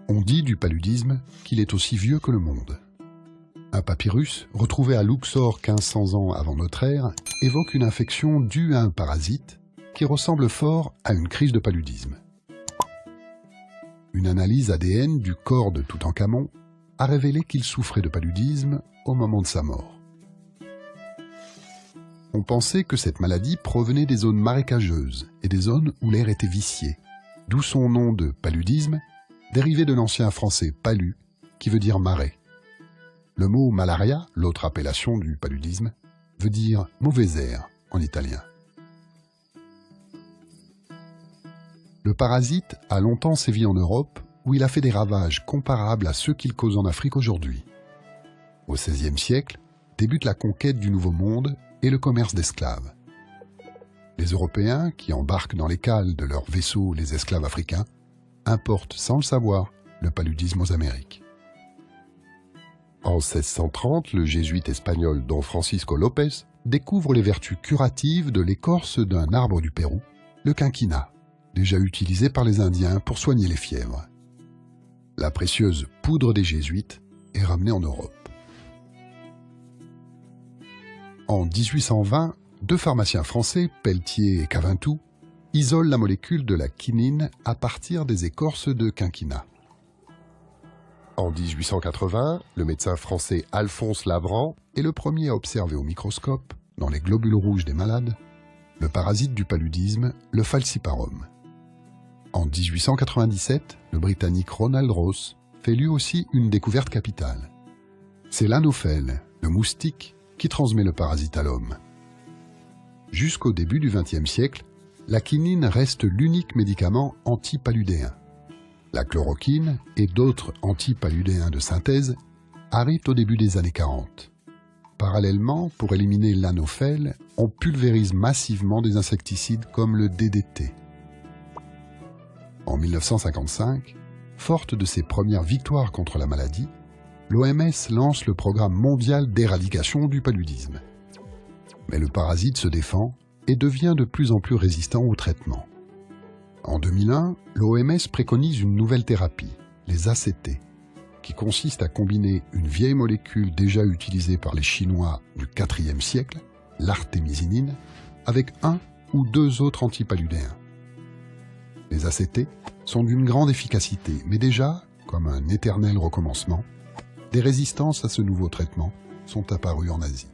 On dit du paludisme qu'il est aussi vieux que le monde. Un papyrus, retrouvé à Luxor 1500 ans avant notre ère, évoque une infection due à un parasite qui ressemble fort à une crise de paludisme. Une analyse ADN du corps de Toutankhamon a révélé qu'il souffrait de paludisme au moment de sa mort. On pensait que cette maladie provenait des zones marécageuses et des zones où l'air était vicié, d'où son nom de paludisme, dérivé de l'ancien français palu, qui veut dire marais. Le mot malaria, l'autre appellation du paludisme, veut dire mauvais air en italien. Le parasite a longtemps sévi en Europe, où il a fait des ravages comparables à ceux qu'il cause en Afrique aujourd'hui. Au XVIe siècle, débute la conquête du Nouveau Monde et le commerce d'esclaves. Les Européens, qui embarquent dans les cales de leurs vaisseaux les esclaves africains, importent sans le savoir le paludisme aux Amériques. En 1630, le jésuite espagnol Don Francisco López découvre les vertus curatives de l'écorce d'un arbre du Pérou, le quinquina, déjà utilisé par les Indiens pour soigner les fièvres. La précieuse poudre des jésuites est ramenée en Europe. En 1820, deux pharmaciens français, Pelletier et Cavintou, isolent la molécule de la quinine à partir des écorces de quinquina. En 1880, le médecin français Alphonse Labrand est le premier à observer au microscope, dans les globules rouges des malades, le parasite du paludisme, le falciparum. En 1897, le Britannique Ronald Ross fait lui aussi une découverte capitale. C'est l'anophèle, le moustique, qui transmet le parasite à l'homme. Jusqu'au début du XXe siècle, la quinine reste l'unique médicament antipaludéen. La chloroquine et d'autres antipaludéens de synthèse arrivent au début des années 40. Parallèlement, pour éliminer l'anophèle, on pulvérise massivement des insecticides comme le DDT. En 1955, forte de ses premières victoires contre la maladie, l'OMS lance le programme mondial d'éradication du paludisme. Mais le parasite se défend et devient de plus en plus résistant au traitement. En 2001, l'OMS préconise une nouvelle thérapie, les ACT, qui consiste à combiner une vieille molécule déjà utilisée par les Chinois du IVe siècle, l'artémisinine, avec un ou deux autres antipaludéens. Les ACT sont d'une grande efficacité, mais déjà, comme un éternel recommencement, des résistances à ce nouveau traitement sont apparues en Asie.